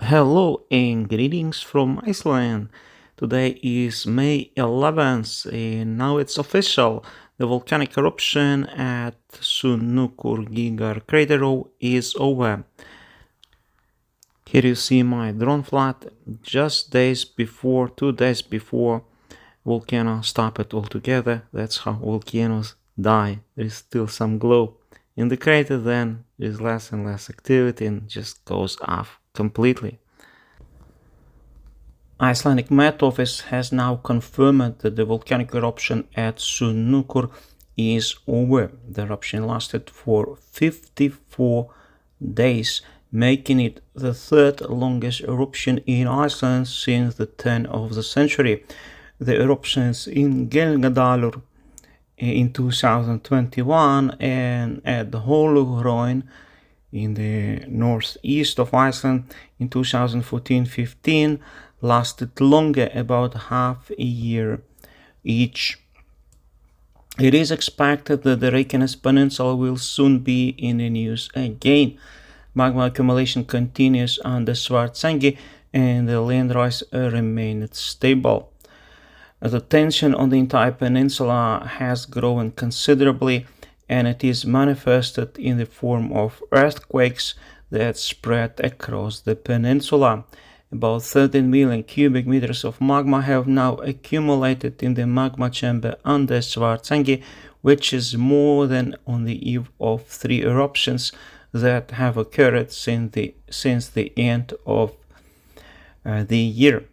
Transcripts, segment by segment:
Hello and greetings from Iceland. Today is May 11th and now it's official. The volcanic eruption at Sundhnukur crater is over. Here you see my drone flight just 2 days before volcano stopped altogether. That's how volcanoes die. There is still some glow in the crater, then there is less and less activity and just goes off completely. Icelandic Met Office has now confirmed that the volcanic eruption at Sundhnukur is over. The eruption lasted for 54 days, making it the third longest eruption in Iceland since the turn of the century. The eruptions in Geological in 2021 and at Holuhraun in the northeast of Iceland in 2014-15 lasted longer, about half a year each. It is expected that the Reykjanes Peninsula will soon be in the news again. Magma accumulation continues on the Svartsengi and the land rise remained stable. The tension on the entire peninsula has grown considerably, and it is manifested in the form of earthquakes that spread across the peninsula. About 13 million cubic meters of magma have now accumulated in the magma chamber under Svartsengi, which is more than on the eve of 3 eruptions that have occurred since the end of the year.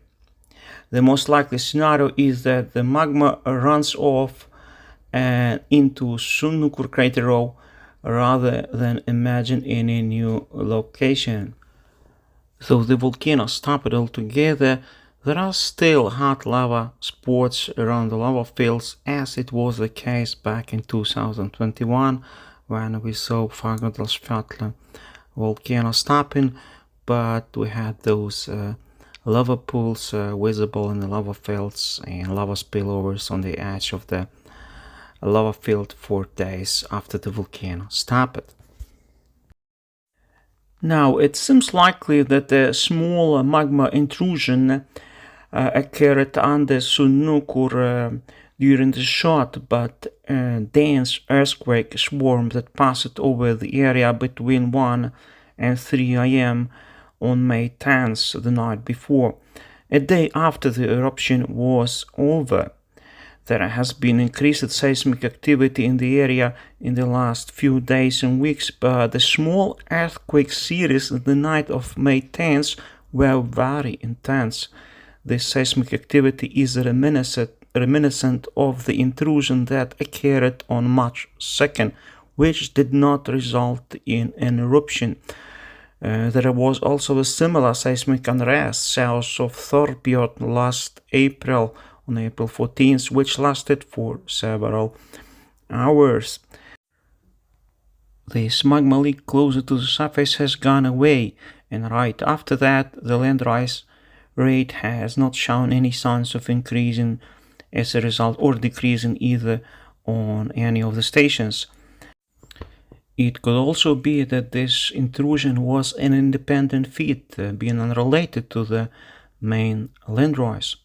The most likely scenario is that the magma runs off into Sundhnukur crater rather than emerging in a new location. Though the volcano stopped altogether, there are still hot lava spots around the lava fields, as it was the case back in 2021 when we saw Fagradalsfjall Volcano stopping, but we had those lava pools visible in the lava fields and lava spillovers on the edge of the lava field for days after the volcano stopped. Now, it seems likely that a small magma intrusion occurred under Sundhnukur during the short but dense earthquake swarm that passed over the area between 1 and 3 am on May 10th, the night before, a day after the eruption was over. There has been increased seismic activity in the area in the last few days and weeks, but the small earthquake series the night of May 10th were very intense. This seismic activity is reminiscent of the intrusion that occurred on March 2nd, which did not result in an eruption. There was also a similar seismic unrest south of Thorbjorn last April, on April 14th, which lasted for several hours. This magma leak closer to the surface has gone away, and right after that, the land rise rate has not shown any signs of increasing as a result or decreasing either on any of the stations. It could also be that this intrusion was an independent feat, being unrelated to the main land rise.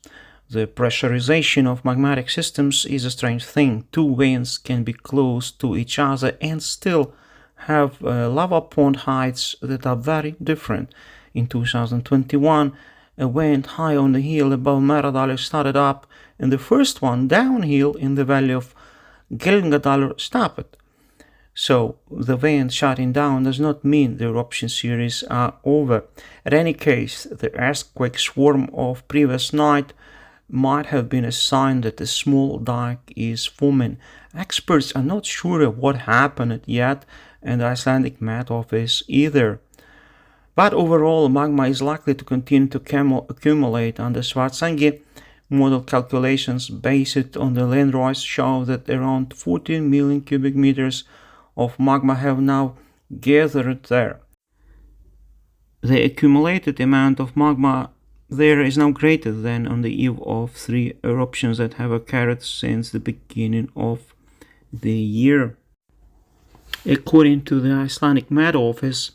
The pressurization of magmatic systems is a strange thing. 2 veins can be close to each other and still have lava pond heights that are very different. In 2021, a vein high on the hill above Meradalur started up, and the first one downhill in the valley of Geological stopped. So the vein shutting down does not mean the eruption series are over. In any case, the earthquake swarm of previous night might have been a sign that a small dike is forming. Experts are not sure of what happened yet, and the Icelandic Met Office either. But overall, magma is likely to continue to accumulate on the Svartsengi. Model calculations based on the land rise show that around 14 million cubic meters of magma have now gathered there. The accumulated amount of magma there is now greater than on the eve of 3 eruptions that have occurred since the beginning of the year. According to the Icelandic Met Office,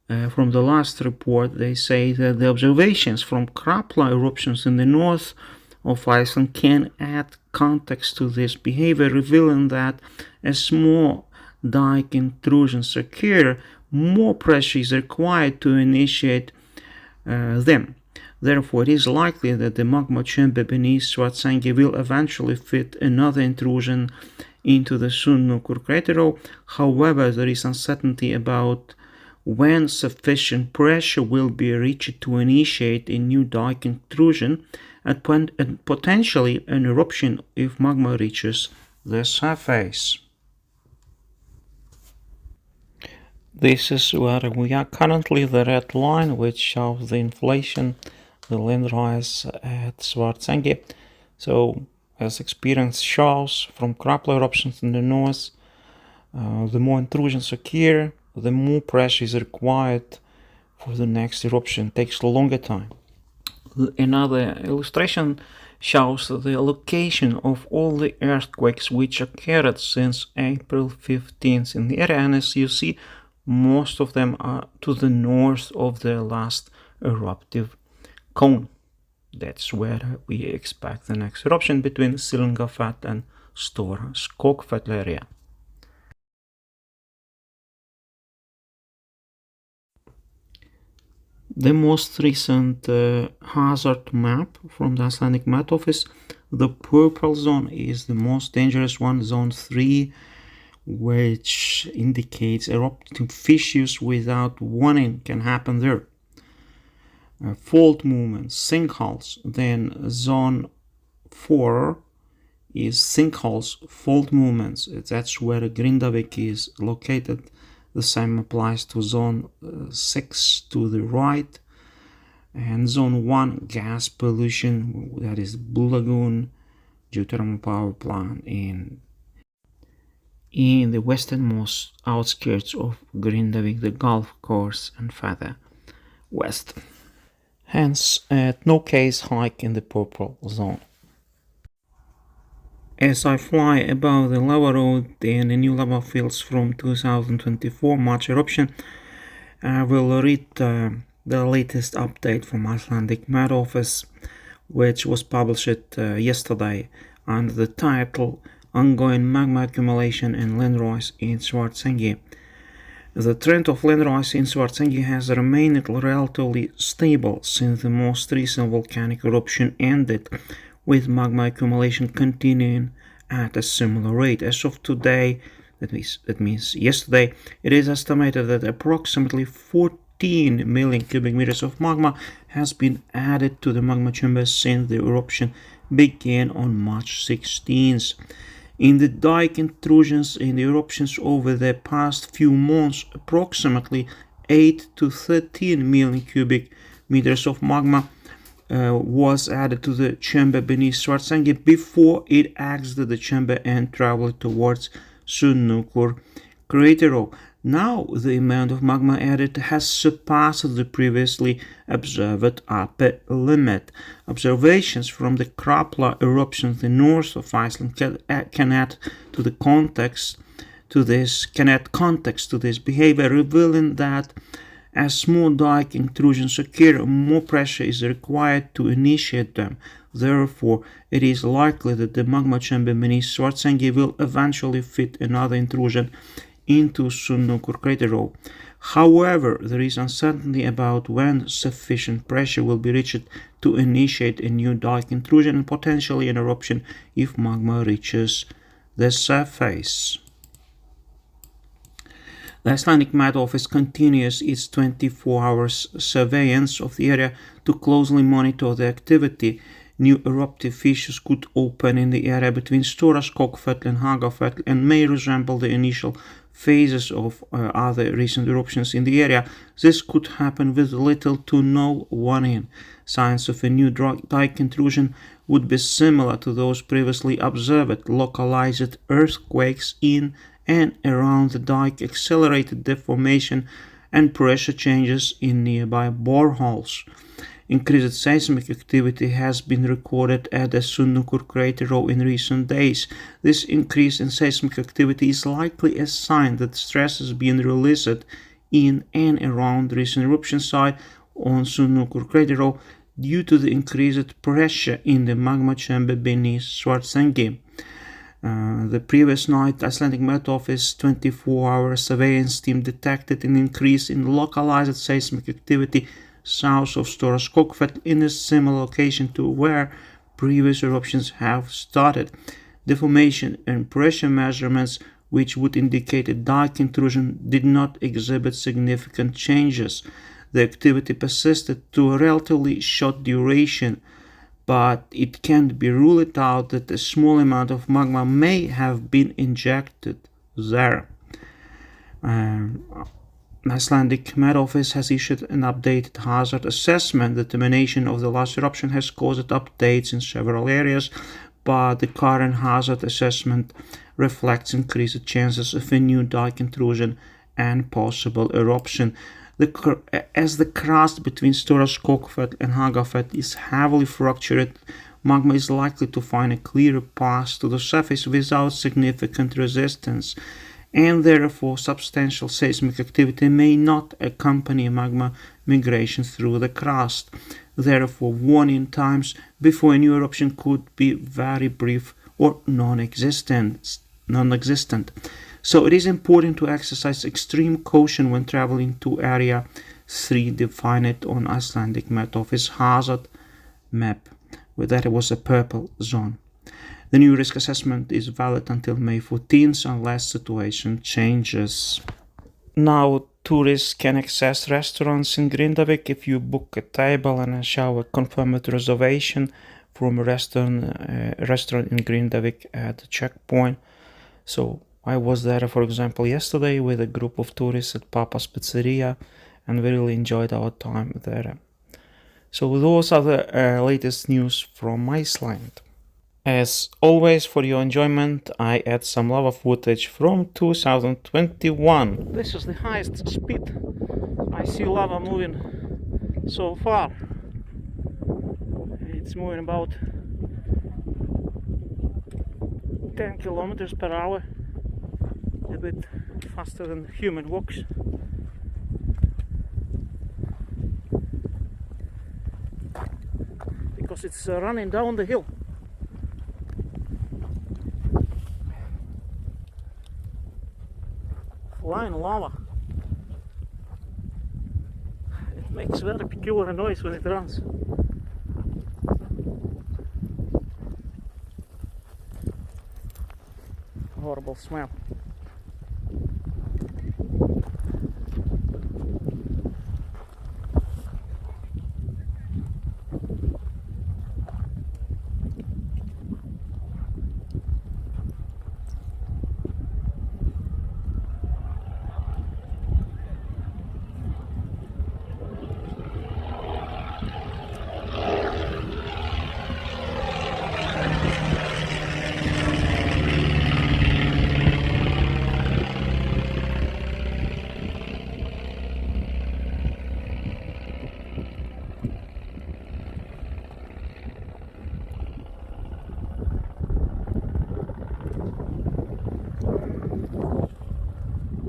from the last report, they say that the observations from Krafla eruptions in the north of Iceland can add context to this behavior, revealing that as more dike intrusions occur, more pressure is required to initiate them. Therefore, it is likely that the magma chamber beneath Svartsengi will eventually fit another intrusion into the Sundhnukur crater. However, there is uncertainty about when sufficient pressure will be reached to initiate a new dike intrusion and potentially an eruption if magma reaches the surface. This is where we are currently, the red line, which shows the inflation, the land rise at Svartsengi. So, as experience shows, from Krafla eruptions in the north, the more intrusions occur, the more pressure is required for the next eruption. It takes a longer time. Another illustration shows the location of all the earthquakes which occurred since April 15th in the area, and as you see, most of them are to the north of the last eruptive cone. That's where we expect the next eruption between Silingafell and Stora Skogfell area. The most recent hazard map from the Icelandic Met Office, the purple zone is the most dangerous one, zone 3, which indicates erupting fissures without warning can happen there. Fault movements, sinkholes. Then zone 4 is sinkholes, fault movements. That's where Grindavik is located. The same applies to zone 6 to the right. And zone 1, gas pollution, that is Blue Lagoon geothermal power plant in the westernmost outskirts of Grindavik, the golf course, and further west. Hence, no case hike in the purple zone. As I fly above the lava road and the new lava fields from 2024 March eruption, I will read the latest update from Icelandic Met Office, which was published yesterday under the title Ongoing Magma Accumulation and Land Rise in Svartsengi. The trend of land rise in Svartsengi has remained relatively stable since the most recent volcanic eruption ended, with magma accumulation continuing at a similar rate. As of today, that means yesterday, it is estimated that approximately 14 million cubic meters of magma has been added to the magma chamber since the eruption began on March 16th. In the dike intrusions in the eruptions over the past few months, approximately 8 to 13 million cubic meters of magma was added to the chamber beneath Svartsengi before it exited the chamber and traveled towards Sundhnukur crater. Now the amount of magma added has surpassed the previously observed upper limit. Observations from the Krafla eruption in the north of Iceland can add context to this behavior, revealing that as more dike intrusions occur, more pressure is required to initiate them. Therefore, it is likely that the magma chamber beneath Svartsengi will eventually fit another intrusion into Sundhnukur crater. However, there is uncertainty about when sufficient pressure will be reached to initiate a new dike intrusion and potentially an eruption if magma reaches the surface. The Icelandic Met Office continues its 24-hour surveillance of the area to closely monitor the activity. New eruptive fissures could open in the area between Stora Skogfell and Hagafell and may resemble the initial phases of other recent eruptions in the area. This could happen with little to no warning. Signs of a new dike intrusion would be similar to those previously observed: localized earthquakes in and around the dike, accelerated deformation, and pressure changes in nearby boreholes. Increased seismic activity has been recorded at the Sundhnukur crater in recent days. This increase in seismic activity is likely a sign that stress is being released in and around the recent eruption site on Sundhnukur crater due to the increased pressure in the magma chamber beneath Svartsengi. The previous night, Icelandic Met Office 24-hour surveillance team detected an increase in localized seismic activity south of Stora Skogfell in a similar location to where previous eruptions have started. Deformation and pressure measurements, which would indicate a dike intrusion, did not exhibit significant changes. The activity persisted to a relatively short duration, but it can't be ruled out that a small amount of magma may have been injected there. Icelandic Met Office has issued an updated hazard assessment. The termination of the last eruption has caused updates in several areas, but the current hazard assessment reflects increased chances of a new dike intrusion and possible eruption. As the crust between Stora Skogfell and Hagafell is heavily fractured, magma is likely to find a clearer path to the surface without significant resistance, and therefore substantial seismic activity may not accompany magma migration through the crust. Therefore, warning times before a new eruption could be very brief or non-existent. So it is important to exercise extreme caution when traveling to Area 3 defined on Icelandic Met Office hazard map, where that was a purple zone. The new risk assessment is valid until May 14th unless situation changes. Now tourists can access restaurants in Grindavik if you book a table and show a confirmed reservation from a restaurant in Grindavik at the checkpoint. So I was there, for example, yesterday with a group of tourists at Papa's Pizzeria, and we really enjoyed our time there. So those are the latest news from Iceland. As always, for your enjoyment, I add some lava footage from 2021. This is the highest speed I see lava moving so far. It's moving about 10 kilometers per hour, a bit faster than human walks. Because it's running down the hill. Flying lava. It makes very peculiar noise when it runs. Horrible smell.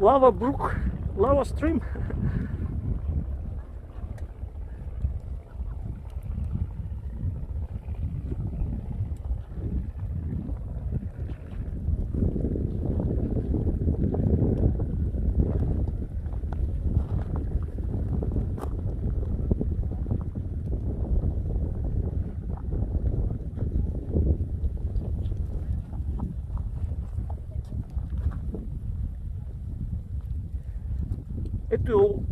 Lava brook, lava stream.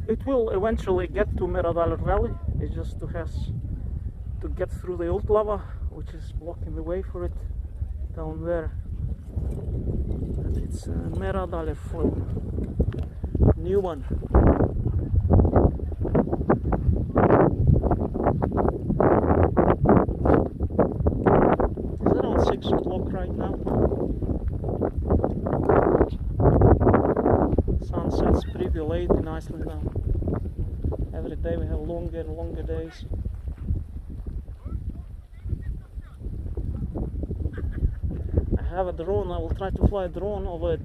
It will eventually get to Magma Valley. It just has to get through the old lava, which is blocking the way for it down there. And it's Magma full new one. It's around 6 o'clock right now. Sunset's pretty late in Iceland now. Every day we have longer and longer days. have a drone, I will try to fly a drone over it,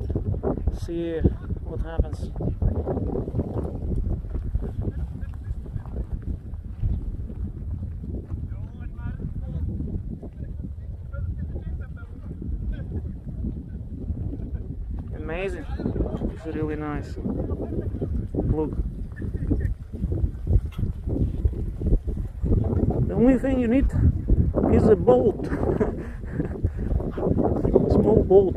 see what happens. Amazing. It's really nice. Look. The only thing you need is a boat. Small boat.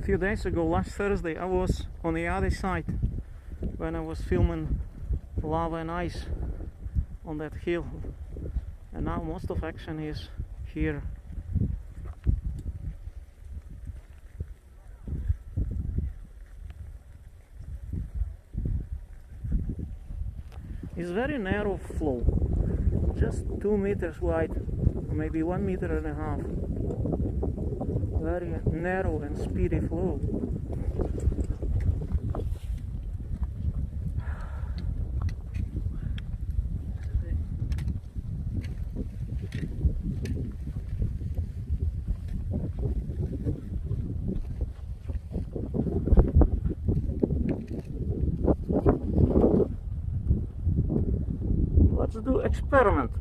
Few days ago, last Thursday, I was on the other side when I was filming lava and ice on that hill, and now most of action is here. It's very narrow flow, just 2 meters wide, maybe 1.5 meters. Very narrow and speedy flow. Let's do experiment.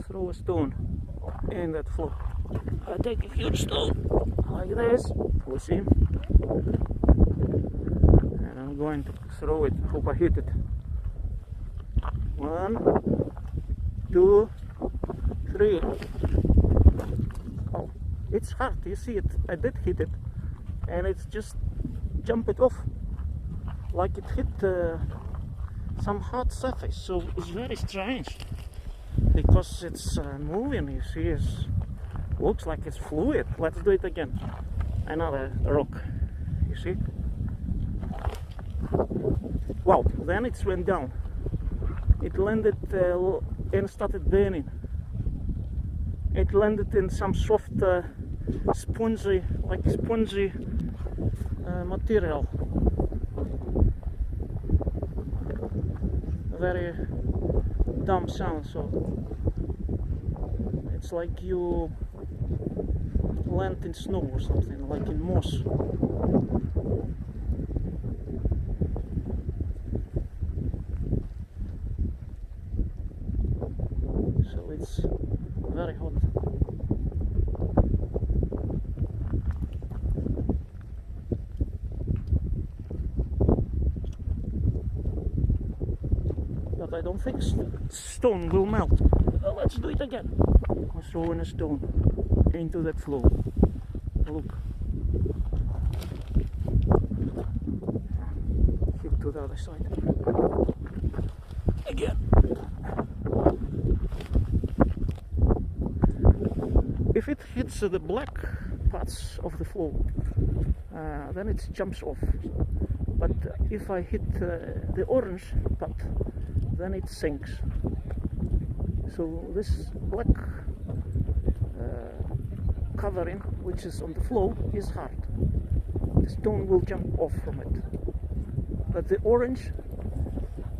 Throw a stone in that flow. I take a huge stone like this, push in, and I'm going to throw it. Hope I hit it. 1, 2, 3. Oh, it's hard. You see it? I did hit it, and it's just jumped it off like it hit some hard surface. So it's very strange because it's moving. You see, it's looks like it's fluid. Let's do it again. Another rock. You see? Wow, then it went down. It landed and started burning. It landed in some soft, spongy material. A very dumb sound. So it's like you land in snow or something, like in moss. So it's very hot. But I don't think stone will melt. Let's do it again. I'm throwing a stone into that flow. Look. Hit to the other side. Again. If it hits the black parts of the flow, then it jumps off. But if I hit the orange part, then it sinks. So this black covering, which is on the flow, is hard. The stone will jump off from it, but the orange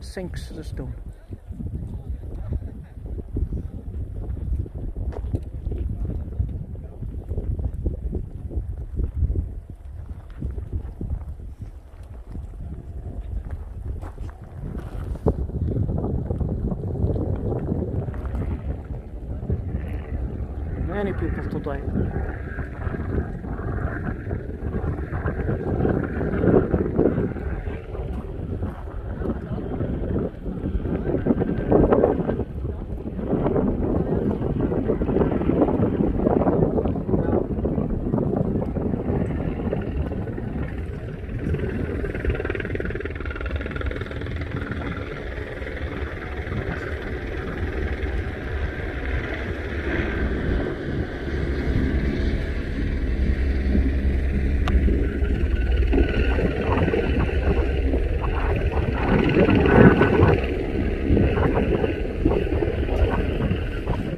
sinks the stone. many people today.